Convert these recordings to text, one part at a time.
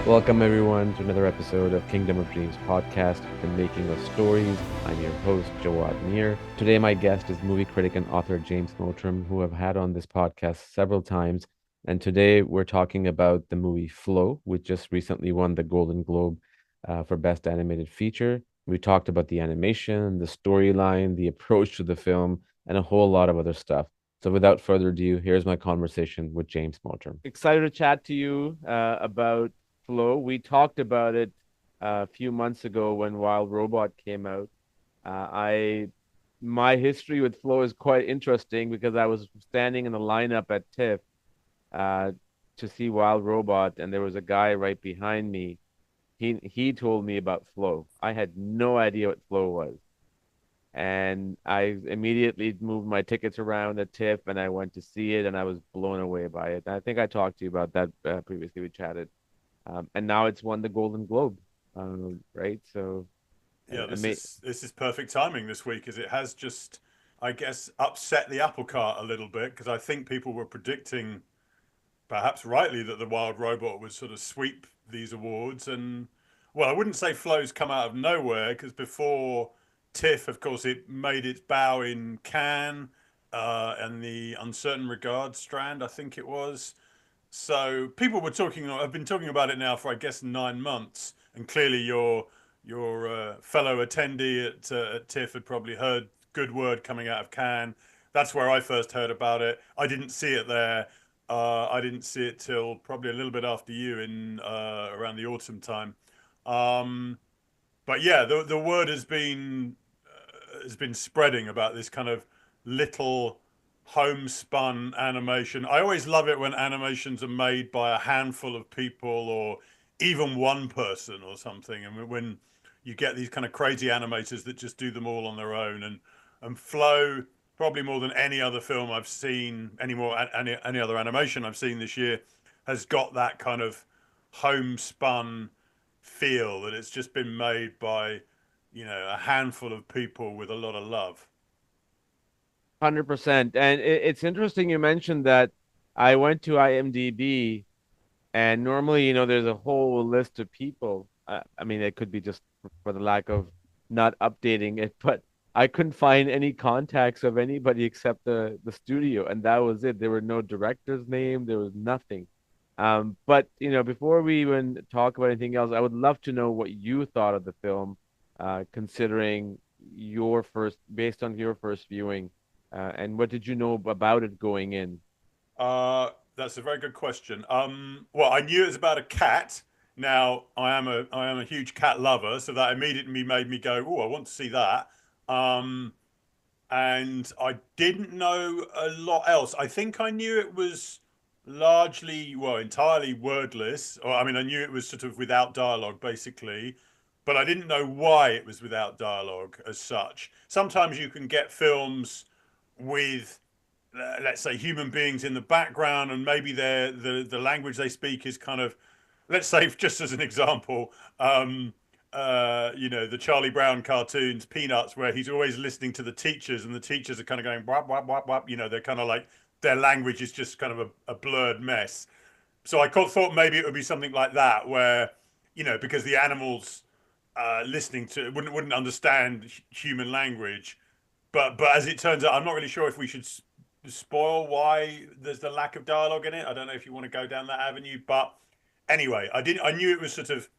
Welcome, everyone, to another episode of Kingdom of Dreams podcast, The Making of Stories. I'm your host, Jawad Mir. Today, my guest is movie critic and author James Mottram, who I've had on this podcast several times. And today, we're talking about the movie Flow, which just recently won the Golden Globe for Best Animated Feature. We talked about the animation, the storyline, the approach to the film, and a whole lot of other stuff. So, without further ado, here's my conversation with James Mottram. Excited to chat to you about Flow. We talked about it a few months ago when Wild Robot came out. I My history with Flow is quite interesting because I was standing in the lineup at TIFF uh, to see Wild Robot, and there was a guy right behind me. He told me about Flow. I had no idea what Flow was, and I immediately moved my tickets around at TIFF, and I went to see it, and I was blown away by it. I think I talked to you about that previously. We chatted. And now it's won the Golden Globe, right? So, Yeah, this ama is this is perfect timing this week, as it has just, I guess, upset the apple cart a little bit because I think people were predicting, perhaps rightly, that the Wild Robot would sort of sweep these awards. And well, I wouldn't say Flow's come out of nowhere because before TIFF, of course, it made its bow in Cannes and the Uncertain Regard strand, I think it was. So people were talking. I've been talking about it now for I guess 9 months, and clearly your fellow attendee at TIFF had probably heard good word coming out of Cannes. That's where I first heard about it. I didn't see it there. I didn't see it till probably a little bit after you in around the autumn time. Um, but yeah, the word has been spreading about this kind of little homespun animation. I always love it when animations are made by a handful of people or even one person or something. And when you get these kind of crazy animators that just do them all on their own, and Flow, probably more than any other film I've seen, any other animation I've seen this year, has got that kind of homespun feel that it's just been made by a handful of people with a lot of love. 100%. And it's interesting you mentioned that. I went to IMDb, and normally, there's a whole list of people. I mean, it could be just for the lack of not updating it, but I couldn't find any contacts of anybody except the studio, and that was it. There were no director's name, there was nothing. But before we even talk about anything else, I would love to know what you thought of the film, considering based on your first viewing, and what did you know about it going in? That's a very good question. Well, I knew it was about a cat. Now, I am a huge cat lover, so that immediately made me go, "Oh, I want to see that." Um, and I didn't know a lot else. I think I knew it was largely, well, entirely wordless. Or I mean, I knew it was sort of without dialogue, basically, but I didn't know why it was without dialogue as such. Sometimes you can get films with, let's say, human beings in the background, and maybe the language they speak is kind of, let's say, just as an example, the Charlie Brown cartoons, Peanuts, where he's always listening to the teachers, and the teachers are kind of going whap whap whap whap. They're kind of like their language is just kind of a blurred mess. So I thought maybe it would be something like that, where because the animals listening to wouldn't understand human language, but as it turns out, I'm not really sure if we should spoil why there's the lack of dialogue in it. I don't know if you want to go down that avenue, but anyway, I didn't. I knew it was sort of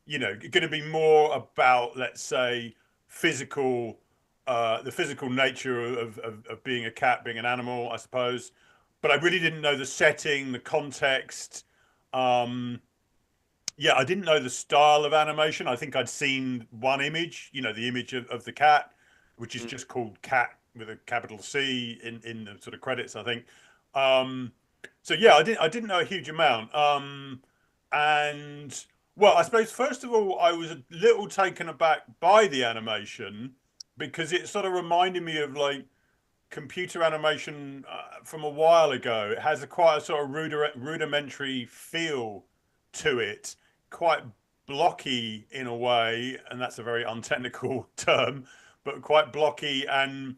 going to be more about, let's say, physical, the physical nature of being a cat, being an animal, I suppose. But I really didn't know the setting, the context. Um, yeah, I didn't know the style of animation. I think I'd seen one image, the image of the cat, which is just called Cat with a capital C in the sort of credits, I think. Um, so yeah, I didn't know a huge amount. And well, I suppose first of all, I was a little taken aback by the animation because it sort of reminded me of like computer animation from a while ago. It has quite a sort of rudimentary feel to it, quite blocky in a way, and that's a very untechnical term, but quite blocky and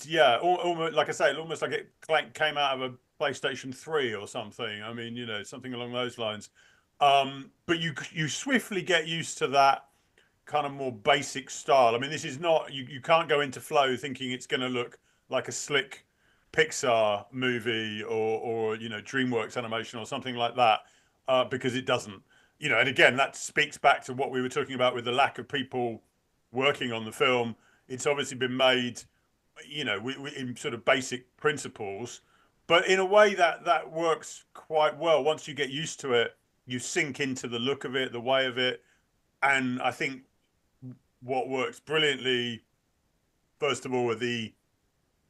yeah, almost like I say, almost like it came out of a PlayStation 3 or something. I mean, something along those lines. But you swiftly get used to that kind of more basic style. I mean, this is not you can't go into Flow thinking it's going to look like a slick Pixar movie or DreamWorks animation or something like that, because it doesn't. And again, that speaks back to what we were talking about with the lack of people working on the film. It's obviously been made, in sort of basic principles, but in a way that works quite well. Once you get used to it, you sink into the look of it, the way of it, and I think what works brilliantly, first of all, with the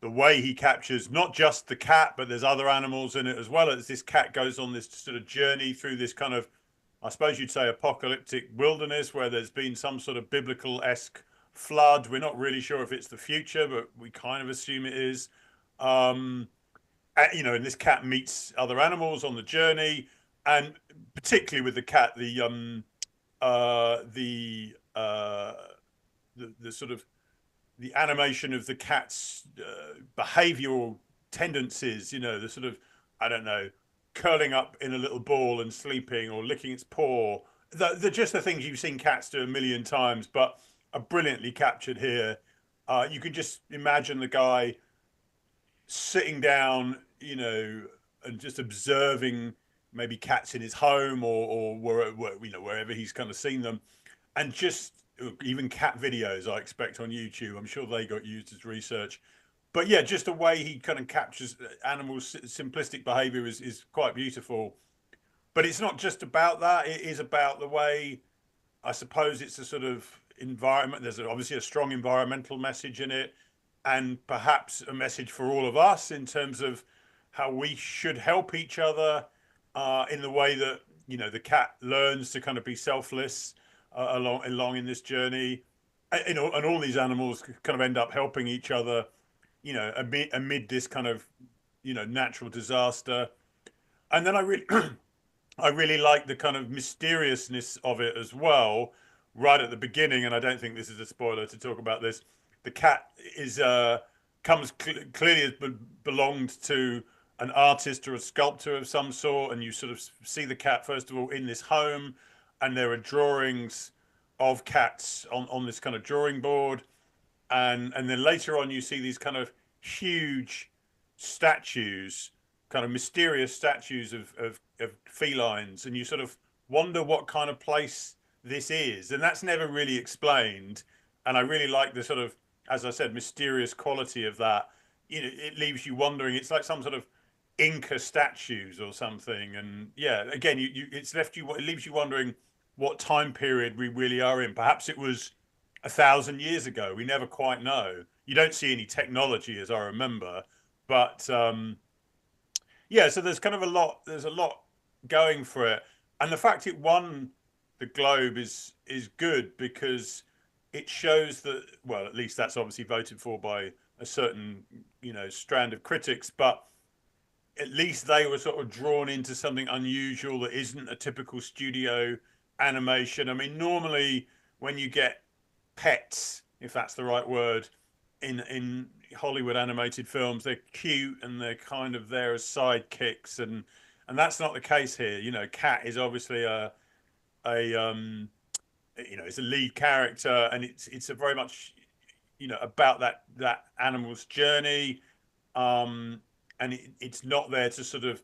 way he captures not just the cat, but there's other animals in it as well. As this cat goes on this sort of journey through this kind of, I suppose you'd say, apocalyptic wilderness where there's been some sort of biblical-esque flood. We're not really sure if it's the future, but we kind of assume it is. Um, and this cat meets other animals on the journey, and particularly with the cat, uh, the uh, the sort of the animation of the cat's behavioral tendencies, the sort of, I don't know, curling up in a little ball and sleeping or licking its paw. Just the things you've seen cats do a million times, but are brilliantly captured here. You can just imagine the guy sitting down, and just observing maybe cats in his home or wherever he's kind of seen them, and just even cat videos I expect on YouTube. I'm sure they got used as research. But yeah, just the way he kind of captures animals' simplistic behavior is quite beautiful. But it's not just about that. It is about the way, I suppose it's a sort of environment. There's obviously a strong environmental message in it, and perhaps a message for all of us in terms of how we should help each other, in the way that the cat learns to kind of be selfless, along in this journey. And all these animals kind of end up helping each other, amid this kind of natural disaster. And then I really like the kind of mysteriousness of it as well, right at the beginning. And I don't think this is a spoiler to talk about this. The cat is comes clearly has belonged to an artist or a sculptor of some sort, and you sort of see the cat first of all in this home, and there are drawings of cats on this kind of drawing board, and then later on you see these kind of huge statues, kind of mysterious statues of felines, and you sort of wonder what kind of place this is, and that's never really explained. And I really like the sort of, as I said, mysterious quality of that. It leaves you wondering. It's like some sort of Inca statues or something, and yeah, again, it leaves you wondering what time period we really are in. Perhaps it was 1,000 years ago. We never quite know. You don't see any technology, as I remember, but yeah. So there's kind of a lot. There's a lot going for it, and the fact it won the Globe is good because it shows that. Well, at least that's obviously voted for by a certain strand of critics, but at least they were sort of drawn into something unusual that isn't a typical studio animation. I mean, normally when you get pets, if that's the right word, in Hollywood animated films, they're cute and they're kind of there as sidekicks, and that's not the case here. Cat is obviously a it's a lead character, and it's a very much about that animal's journey, um, and it's not there to sort of,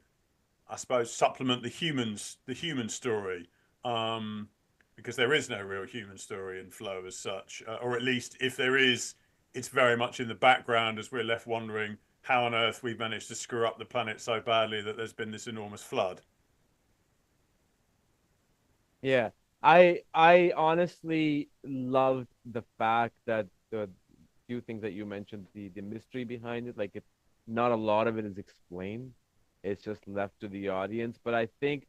I suppose, supplement the human story, um, because there is no real human story in Flow as such, or at least if there is, it's very much in the background as we're left wondering how on earth we've managed to screw up the planet so badly that there's been this enormous flood. Yeah, I honestly loved the fact that the few things that you mentioned, the mystery behind it, like it's not a lot of it is explained. It's just left to the audience. But I think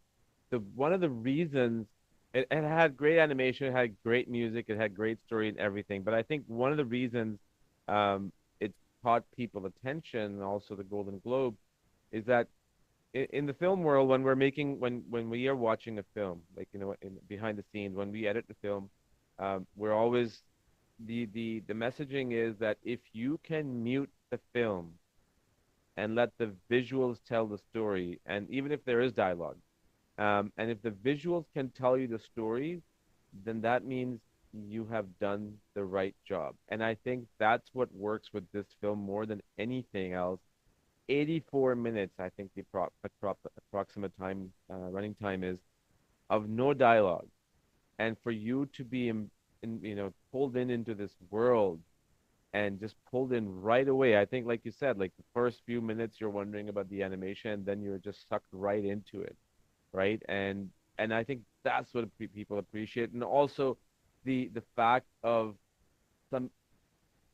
the one of the reasons it had great animation, it had great music, it had great story and everything. But I think one of the reasons it caught people attention, and also the Golden Globe, is that in the film world, when we're making when we are watching a film, like behind the scenes, when we edit the film, we're always the messaging is that if you can mute the film and let the visuals tell the story, and even if there is dialogue, And if the visuals can tell you the story, then that means you have done the right job. And I think that's what works with this film more than anything else. 84 minutes, I think the approximate time, running time is, of no dialogue. And for you to be pulled in into this world and just pulled in right away. I think, like you said, like the first few minutes you're wondering about the animation, and then you're just sucked right into it, right? And I think that's what people appreciate, and also the fact of some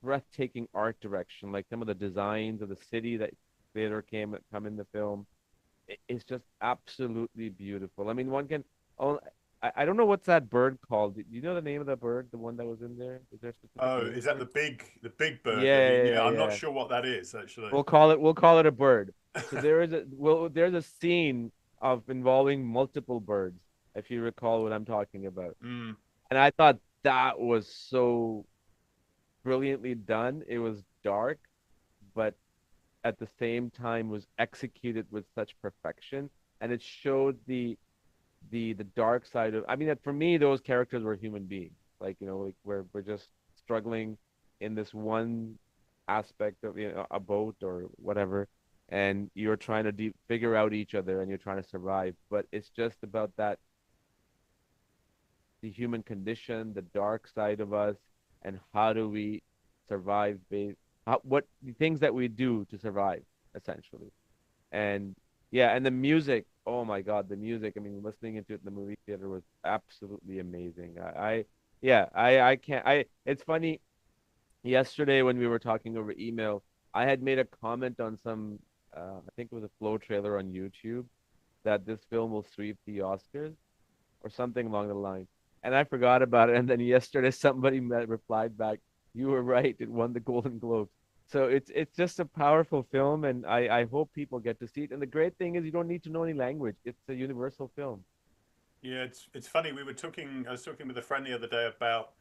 breathtaking art direction, like some of the designs of the city that later come in the film. It's just absolutely beautiful. I mean, one can. Oh, I don't know what's that bird called. Do you know the name of the bird, the one that was in there? Is there a specific Oh, name is that for it? the big bird that he? Yeah, Yeah, yeah, I'm not yeah. sure what that is actually. We'll call it a bird. So there's a scene of involving multiple birds, if you recall what I'm talking about. Mm. And I thought that was so brilliantly done. It was dark, but at the same time was executed with such perfection, and it showed the dark side of. I mean, for me, those characters were human beings. Like like we're just struggling in this one aspect of a boat or whatever, and you're trying to figure out each other and you're trying to survive. But it's just about that the human condition, the dark side of us, and how do we survive based what the things that we do to survive, essentially. And yeah, and the music, oh my God, the music. I mean, listening into it in the movie theater was absolutely amazing. I can't. It's funny. Yesterday when we were talking over email, I had made a comment on some, I think it was a flow trailer on YouTube, that this film will sweep the Oscars or something along the line. And I forgot about it. And then yesterday, somebody replied back, "You were right. It won the Golden Globes." So it's just a powerful film, and I hope people get to see it. And the great thing is, you don't need to know any language. It's a universal film. Yeah, it's funny. We were talking. I was talking with a friend the other day about.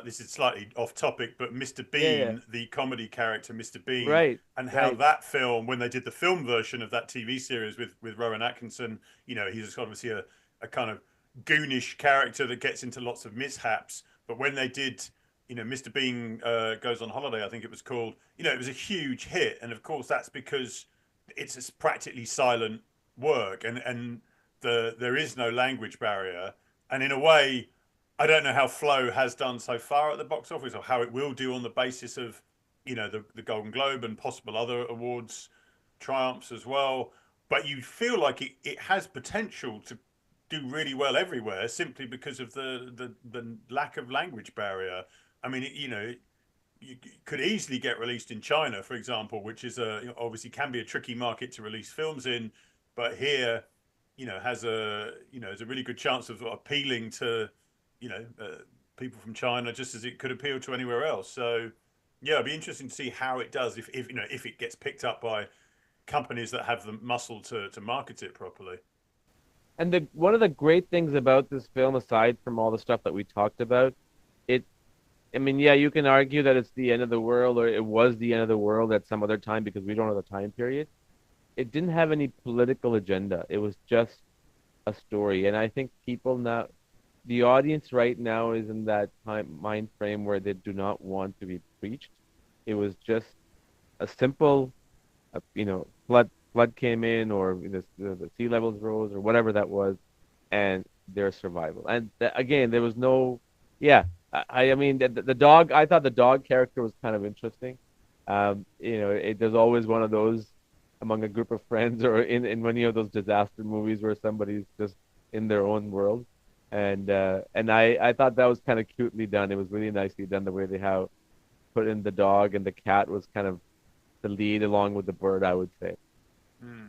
This is slightly off topic, but Mr. Yeah, yeah. Bean, the comedy character Mr. Bean, Right, and how right. that film, when they did the film version of that TV series with Rowan Atkinson, he's obviously a kind of goonish character that gets into lots of mishaps. But when they did, Mr. Bean goes on holiday, I think it was called. It was a huge hit, and of course that's because it's a practically silent work, and there is no language barrier. And in a way, I don't know how Flow has done so far at the box office, or how it will do on the basis of the Golden Globe and possible other awards triumphs as well. But you feel like it has potential to do really well everywhere simply because of the lack of language barrier. I mean, you could easily get released in China, for example, which is obviously can be a tricky market to release films in, but here, has a really good chance of appealing to, you know, uh, people from China just as it could appeal to anywhere else. So, yeah, it'd be interesting to see how it does if it gets picked up by companies that have the muscle to market it properly. And the one of the great things about this film, aside from all the stuff that we talked about, it I mean, yeah, you can argue that it's the end of the world or it was the end of the world at some other time because we don't know the time period. It didn't have any political agenda. It was just a story. And I think people now, the audience right now is in that time mind frame where they do not want to be preached. It was just a simple, flood came in or the sea levels rose or whatever that was, and their survival. And again, there was no, yeah, I mean the dog. I thought the dog character was kind of interesting. There's always one of those among a group of friends or in many of those disaster movies where somebody's just in their own world. And I thought that was kind of cutely done. It was really nicely done the way they how put in the dog and the cat was kind of the lead along with the bird, I would say. Mm.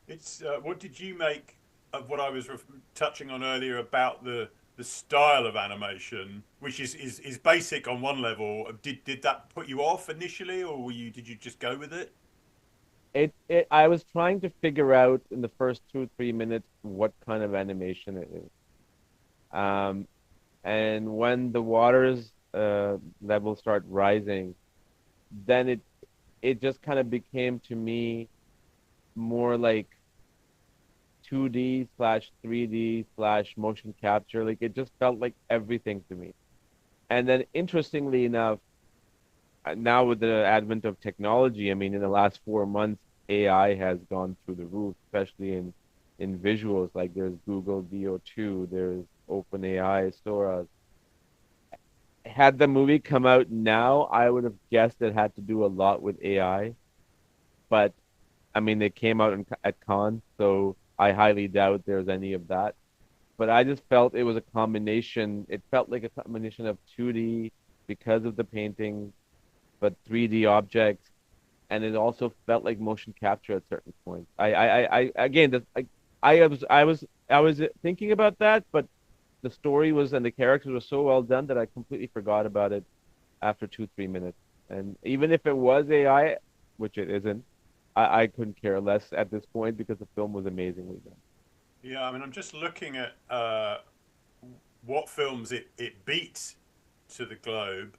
It's what did you make of what I was touching on earlier about the style of animation, which is basic on one level. Did that put you off initially, or did you just go with it? I was trying to figure out in the first 2 3 minutes what kind of animation it is. Um, and when the waters level start rising, then it just kind of became to me more like 2D slash 3D slash motion capture. Like it just felt like everything to me. And then interestingly enough, now with the advent of technology, I mean, in the last 4 months, AI has gone through the roof, especially in visuals. Like there's Google VO2, there's OpenAI, Sora. Had the movie come out now, I would have guessed it had to do a lot with AI. But I mean, it came out at Cannes, so I highly doubt there's any of that. But I just felt it was a combination. It felt like a combination of 2D because of the painting, but 3D objects, and it also felt like motion capture at certain points. I again, I was thinking about that, but the story was and the characters were so well done that I completely forgot about it after 2, 3 minutes. And even if it was AI, which it isn't, I couldn't care less at this point because the film was amazingly done. Yeah, I mean, I'm just looking at what films it beat to the globe.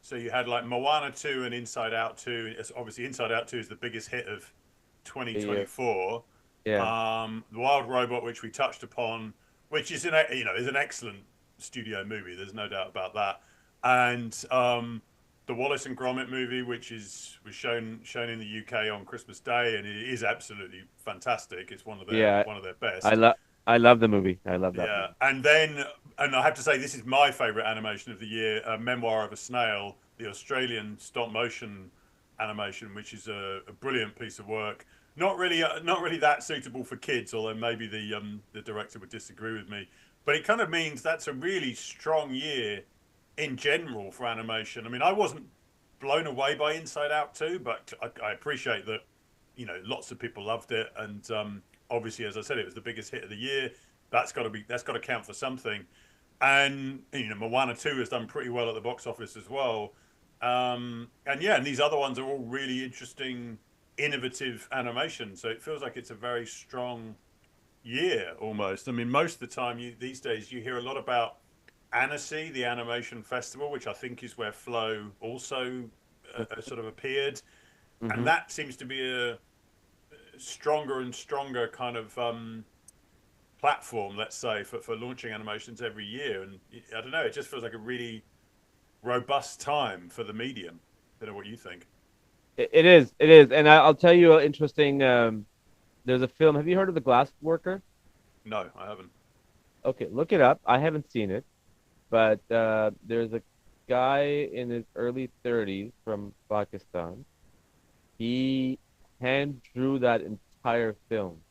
So you had like Moana 2 and Inside Out 2. It's obviously, Inside Out 2 is the biggest hit of Yeah, 2024. yeah, The Wild Robot, which we touched upon, which is is an excellent studio movie. There's no doubt about that. And the Wallace and Gromit movie, which was shown in the UK on Christmas Day, and it is absolutely fantastic. It's yeah. one of their I best. love, I love the movie. I love that Yeah, movie. and I have to say, this is my favourite animation of the year: Memoir of a Snail, the Australian stop motion animation, which is a brilliant piece of work. Not really that suitable for kids, although maybe the director would disagree with me. But it kind of means that's a really strong year in general for animation. I mean, I wasn't blown away by Inside Out 2, but I appreciate that. Lots of people loved it, and obviously, as I said, it was the biggest hit of the year. That's got to count for something. And Moana 2 has done pretty well at the box office as well. And yeah, and these other ones are all really interesting, innovative animation. So it feels like it's a very strong year almost. I mean, most of the time these days you hear a lot about Annecy, the animation festival, which I think is where Flow also sort of appeared, and Mm-hmm. that seems to be a stronger and stronger kind of platform, let's say, for launching animations every year. And I don't know, it just feels like a really robust time for the medium. I don't know what you think. It is, it is, and I'll tell you an interesting. There's a film. Have you heard of The Glass Worker? No, I haven't. Okay, look it up. I haven't seen it, but there's a guy in his early 30s from Pakistan. He hand drew that entire film.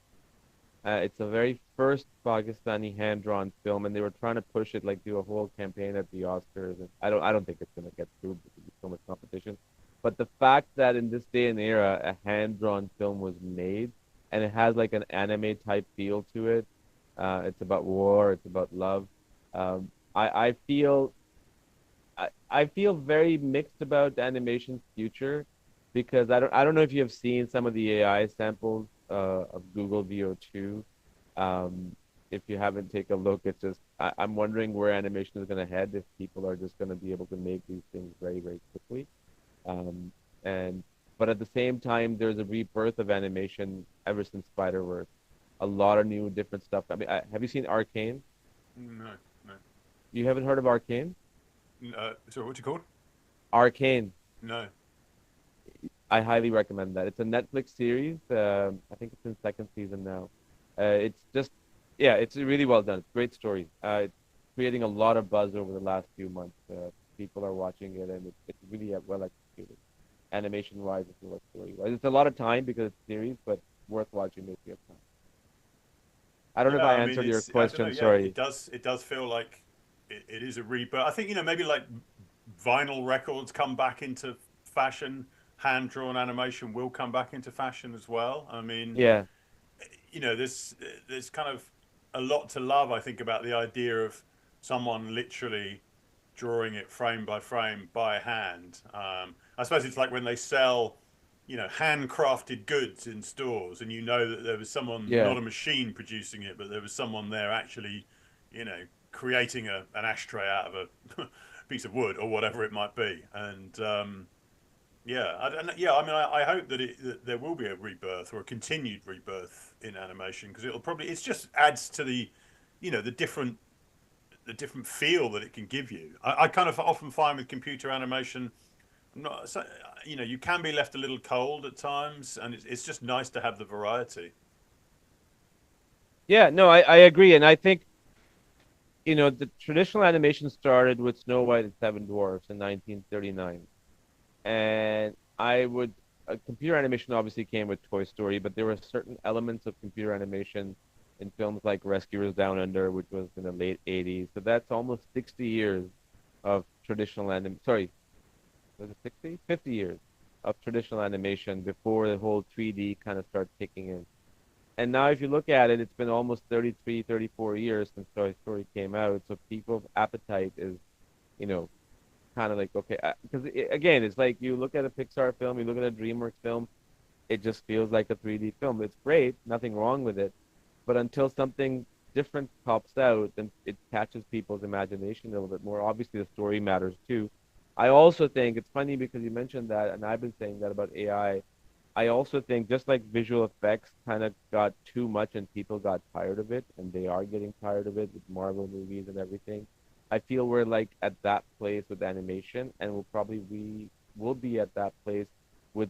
It's a very first Pakistani hand-drawn film, and they were trying to push it, like do a whole campaign at the Oscars. And I don't think it's gonna get through because there's so much competition. But the fact that in this day and era, a hand-drawn film was made, and it has like an anime type feel to it. It's about war, it's about love. I feel very mixed about the animation's future because I don't know if you have seen some of the AI samples of Google VO2. If you haven't take a look, it's just I'm wondering where animation is going to head if people are just going to be able to make these things very, very quickly. Um, and but at the same time, there's a rebirth of animation ever since Spider-Verse. A lot of new different stuff. I mean, have you seen Arcane? No, no. You haven't heard of Arcane? So what's it called? Arcane. No. I highly recommend that. It's a Netflix series. I think it's in second season now. It's just, yeah, it's really well done. It's a great story. It's creating a lot of buzz over the last few months. People are watching it, and it's really well executed, animation-wise as well as story-wise. It's a lot of time because it's a series, but worth watching if you have time. I don't know if Yeah, I I mean, answered your I don't know. question. Yeah, Sorry. it does feel like it is a rebirth. I think maybe like vinyl records come back into fashion. Hand drawn animation will come back into fashion as well. I mean, Yeah, there's kind of a lot to love. I think about the idea of someone literally drawing it frame by frame by hand. I suppose it's like when they sell, handcrafted goods in stores, and that there was someone, yeah. not a machine producing it, but there was someone there actually, you know, creating an ashtray out of a piece of wood or whatever it might be. And Yeah, yeah. I mean, I hope that there will be a rebirth or a continued rebirth in animation because it'll probably it just adds to the, the different feel that it can give you. I kind of often find with computer animation, not so, you can be left a little cold at times, and it's just nice to have the variety. Yeah, no, I agree. And I think, the traditional animation started with Snow White and Seven Dwarfs in 1939. And computer animation obviously came with Toy Story, but there were certain elements of computer animation in films like Rescuers Down Under, which was in the late 80s. So that's almost 60 years of sorry, was it 60? 50 years of traditional animation before the whole 3D kind of started kicking in. And now if you look at it, it's been almost 33, 34 years since Toy Story came out. So people's appetite is, you know, kind of like, okay, because again, it's like you look at a Pixar film, you look at a DreamWorks film, it just feels like a 3D film. It's great, nothing wrong with it, but until something different pops out, then it catches people's imagination a little bit more. Obviously, the story matters too. I also think it's funny because you mentioned that, and I've been saying that about AI. I also think just like visual effects kind of got too much and people got tired of it, and they are getting tired of it with Marvel movies and everything. I feel we're like at that place with animation, and we will be at that place with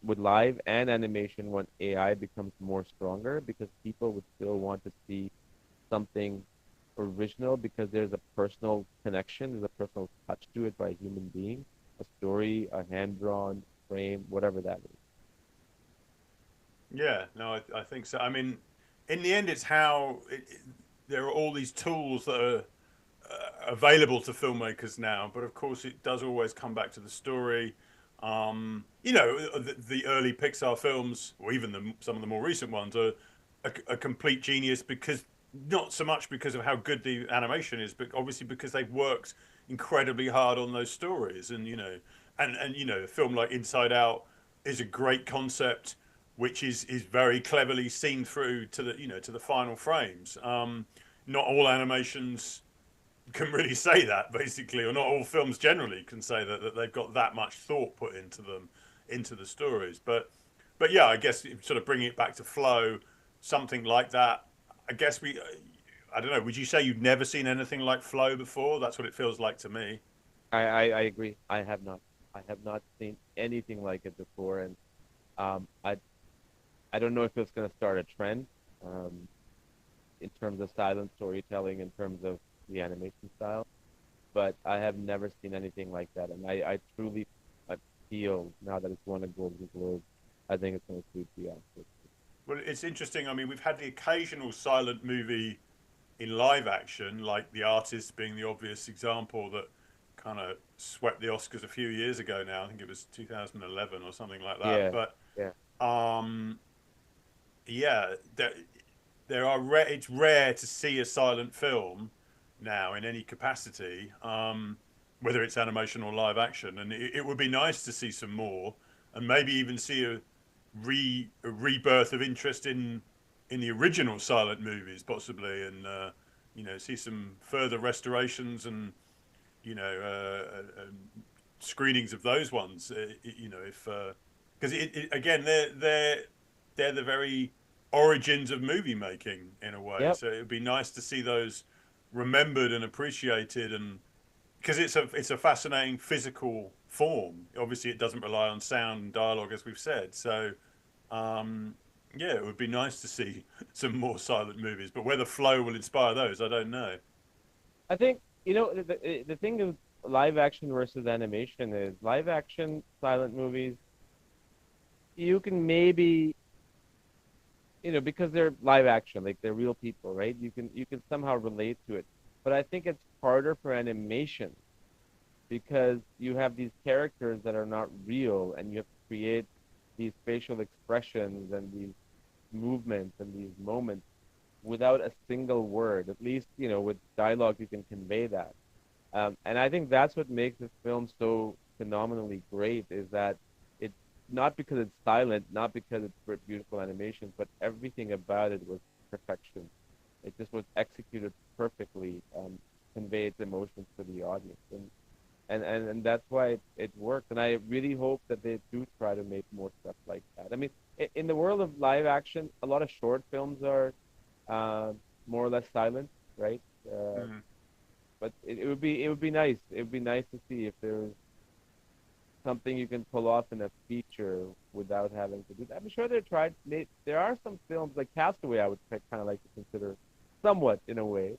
with live and animation when AI becomes more stronger because people would still want to see something original because there's a personal connection, there's a personal touch to it by a human being, a story, a hand drawn frame, whatever that is. Yeah, no, I think so. I mean, in the end, it's how there are all these tools that are available to filmmakers now, but of course, it does always come back to the story. The early Pixar films, or even some of the more recent ones, are a complete genius because not so much because of how good the animation is, but obviously because they've worked incredibly hard on those stories. And a film like Inside Out is a great concept, which is very cleverly seen through to the final frames. Not all animations can really say that basically, or not all films generally can say that they've got that much thought put into them, into the stories. But yeah, I guess sort of bringing it back to flow, something like that. I guess I don't know. Would you say you've never seen anything like flow before? That's what it feels like to me. I agree. I have not seen anything like it before, and um, I I don't know if it's going to start a trend um, in terms of silent storytelling, in terms of the animation style, but I have never seen anything like that, and I truly I feel now that it's won a Golden Globe, I think it's going to sweep the Oscars. Well, it's interesting. I mean, we've had the occasional silent movie in live action, like The Artist being the obvious example that kind of swept the Oscars a few years ago now. I think it was 2011 or something like that. Yeah, But yeah, um, yeah, there are it's rare to see a silent film now in any capacity, whether it's animation or live action, and it would be nice to see some more, and maybe even see a rebirth of interest in the original silent movies, possibly, and see some further restorations and screenings of those ones. If because again they're the very origins of movie making in a way. yep. So it would be nice to see those remembered and appreciated, and because it's a fascinating physical form. Obviously, it doesn't rely on sound and dialogue as we've said. So um, yeah, it would be nice to see some more silent movies. But whether flow will inspire those, I don't know. I think the thing is live action versus animation is live action silent movies. You can maybe because they're live action, like they're real people, right? You can somehow relate to it. But I think it's harder for animation because you have these characters that are not real and you have to create these facial expressions and these movements and these moments without a single word. At least, with dialogue you can convey that. And I think that's what makes this film so phenomenally great is that it's not because it's silent, not because it's beautiful animation, but everything about it was perfection. It just was executed perfectly, convey its emotions to the audience. And and that's why it works. And I really hope that they do try to make more stuff like that. I mean, in the world of live action, a lot of short films are uh, more or less silent, right? Uh, Mm. but it would be nice. It would be nice to see if there was something you can pull off in a feature without having to do that. I'm sure they tried. There are some films like Castaway. I would kind of like to consider somewhat in a way.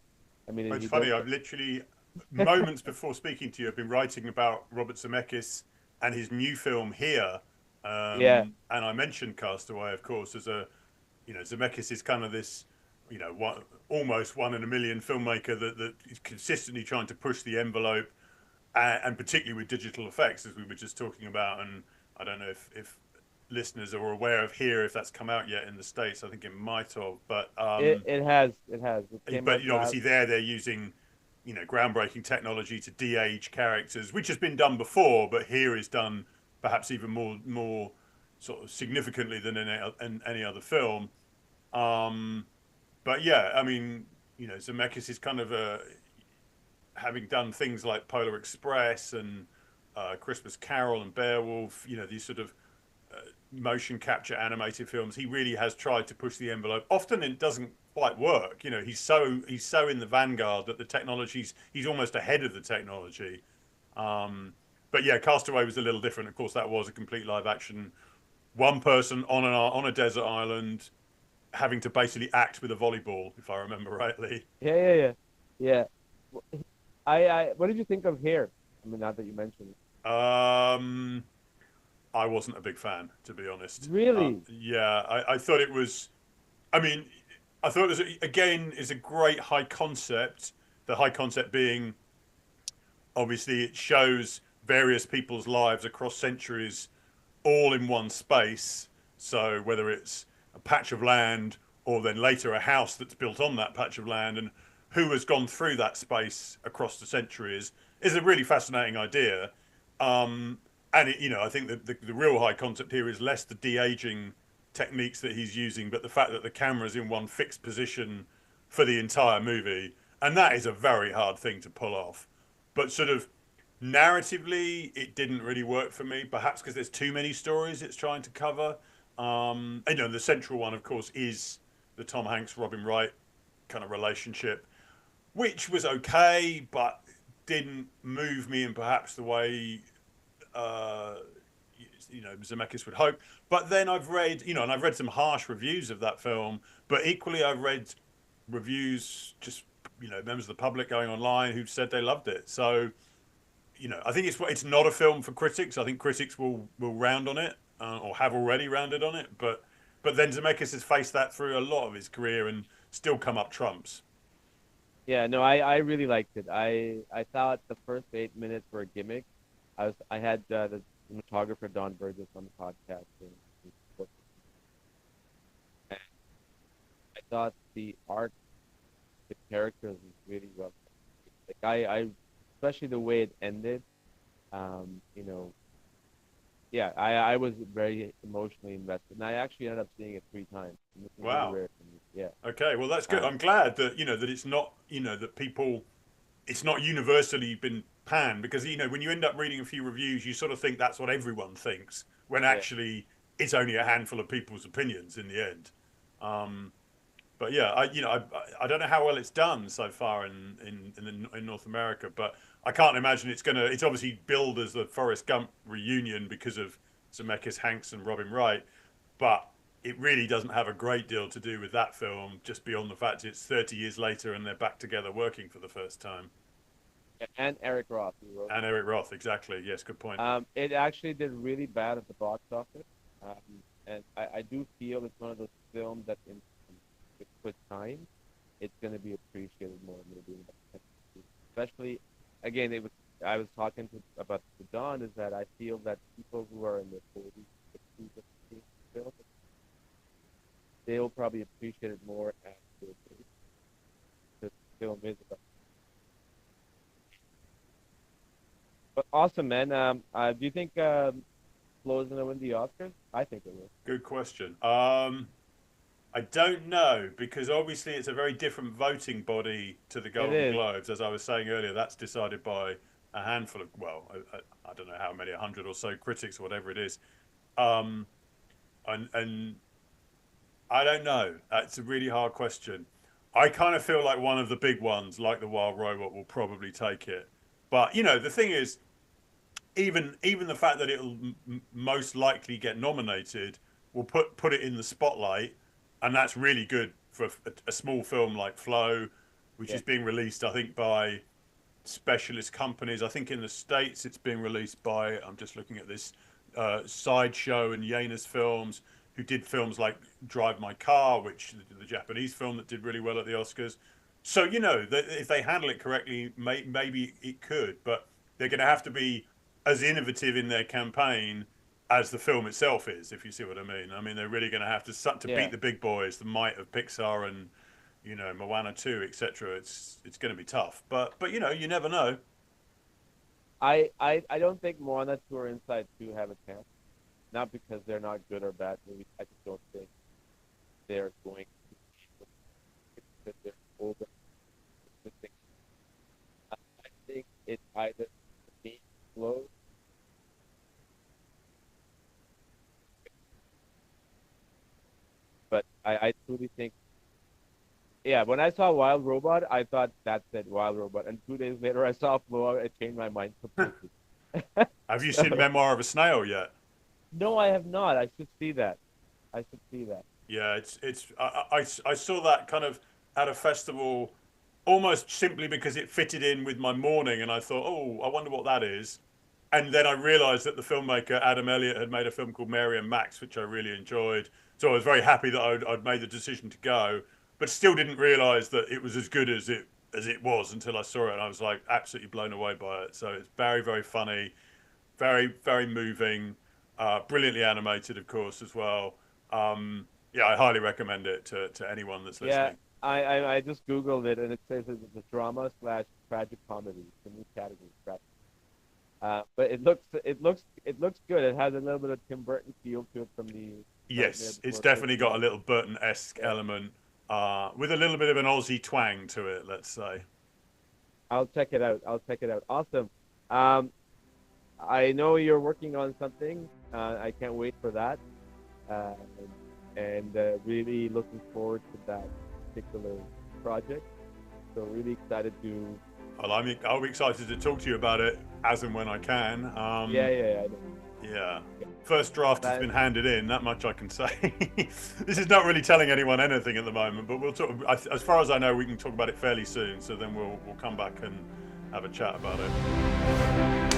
I mean, It's he does. funny. I've literally moments before speaking to you, I've been writing about Robert Zemeckis and his new film here, Yeah, and I mentioned Castaway, of course, as a Zemeckis is kind of this almost one in a million filmmaker that is consistently trying to push the envelope, and particularly with digital effects, as we were just talking about. And I don't know if listeners are aware of here if that's come out yet in the States. I think it might have, but it has. It came out last. obviously they're using groundbreaking technology to de-age characters, which has been done before, but here is done perhaps even more sort of significantly than in any other film. Um, but yeah, I mean, Zemeckis is kind of having done things like Polar Express and Christmas Carol and Beowulf, these sort of motion capture animated films. He really has tried to push the envelope. Often it doesn't quite work. He's so in the vanguard that the technology's he's almost ahead of the technology. Um, but yeah, Castaway was a little different. Of course, that was a complete live action, one person on a desert island having to basically act with a volleyball, if I remember rightly. Yeah, yeah, yeah, yeah. What did you think of Hair? I mean, not that you mentioned it. Um, I wasn't a big fan, to be honest. Really? Yeah, I thought it was. I mean, I thought it was again is a great high concept. The high concept being obviously it shows various people's lives across centuries all in one space. So whether it's a patch of land or then later a house that's built on that patch of land and who has gone through that space across the centuries is a really fascinating idea. Um, and I think that the real high concept here is less the de-aging techniques that he's using, but the fact that the camera's in one fixed position for the entire movie, and that is a very hard thing to pull off. But sort of narratively, it didn't really work for me. Perhaps because there's too many stories it's trying to cover. The central one, of course, is the Tom Hanks Robin Wright kind of relationship, which was okay, but didn't move me in perhaps the way uh, Zemeckis would hope. But then I've read, and I've read some harsh reviews of that film, but equally I've read reviews just members of the public going online who've said they loved it. So I think it's not a film for critics. I think critics will round on it or have already rounded on it. But then Zemeckis has faced that through a lot of his career and still come up trumps. Yeah, no, I really liked it. I thought the first 8 minutes were a gimmick. I had the cinematographer Don Burgess on the podcast, and I thought the art, the characters was really well done. Like especially the way it ended. You know, yeah, I was very emotionally invested, and I actually ended up seeing it 3 times. And this is really Wow. rare for me. Yeah. Okay. Well, that's good. Um, I'm glad that that it's not that people it's not universally been panned because when you end up reading a few reviews, you sort of think that's what everyone thinks when yeah. actually it's only a handful of people's opinions in the end. Um, but yeah, I don't know how well it's done so far in North America, but I can't imagine it's gonna. It's obviously billed as the Forrest Gump reunion because of Zemeckis, Hanks, and Robin Wright, but it really doesn't have a great deal to do with that film, just beyond the fact it's 30 years later and they're back together working for the first time. And Eric Roth, who wrote And Eric Roth, exactly. Yes, good point. it. It actually did really bad at the box office. Um, and I do feel it's one of those films that with time, it's going to be appreciated more, maybe. Especially, again, I was talking about to Don is that I feel that people who are in their 40s, 50s, that see the film, they'll probably appreciate it more after the film is about. But awesome, man. Do you think Flo is gonna win the Oscars? I think it will. Good question. I don't know because obviously it's a very different voting body to the It Golden is. Globes. As I was saying earlier, that's decided by handful of, well, I don't know how many, 100 or so critics or whatever it is. Um, and I don't know. It's a really hard question. I kind of feel like one of the big ones, like The Wild Robot, will probably take it. But the thing is, even the fact that it'll most likely get nominated will put it in the spotlight, and that's really good for a small film like Flow, which Yeah. is being released, I think, by specialist companies. I think in the States it's being released by, I'm just looking at this, Sideshow and Janus Films, who did films like Drive My Car, which the Japanese film that did really well at the Oscars. So if they handle it correctly, maybe it could, but they're going to have to be as innovative in their campaign as the film itself is, if you see what I mean. I mean, they're really going to have to beat Yeah. the big boys, the might of Pixar and Moana 2, etc. It's going to be tough, but you never know. I don't think Moana 2 or Inside 2 have a chance. Not because they're not good or bad movies. I just don't think they're going to be because they're older. I think it's either me slow, but I truly think, yeah, when I saw Wild Robot, I thought that's it, Wild Robot. And 2 days later, I saw Flow. It changed my mind completely. Have you seen So, Memoir of a Snail yet? no, I have not. I should see that. I should see that. Yeah, it's I saw that kind of at a festival, almost simply because it fitted in with my morning, and I thought, oh, I wonder what that is. And then I realised that the filmmaker Adam Elliott had made a film called Mary and Max, which I really enjoyed. So I was very happy that I'd made the decision to go, but still didn't realise that it was as good as it was until I saw it, and I was like absolutely blown away by it. So it's very very funny, very very moving, brilliantly animated, of course, as well. Yeah, I highly recommend it to anyone that's Yeah, listening. I just Googled it and it says it's a drama slash tragic comedy. It's a new category, tragic. But it looks good. It has a little bit of Tim Burton feel to it from the Nightmare Yes, it's Before definitely got a Christmas. little Burton-esque Yeah, element, with a little bit of an Aussie twang to it, let's say. I'll check it out. I'll check it out. Awesome. Um, I know you're working on something. I can't wait for that. Uh, and really looking forward to that particular project. So really excited to. Well, I'll be excited to talk to you about it as and when I can. Yeah, yeah, yeah. I know. Yeah. Yeah. First draft has That, been handed in, that much I can say. This is not really telling anyone anything at the moment, but we'll talk. As far as I know, we can talk about it fairly soon. So then we'll come back and have a chat about it.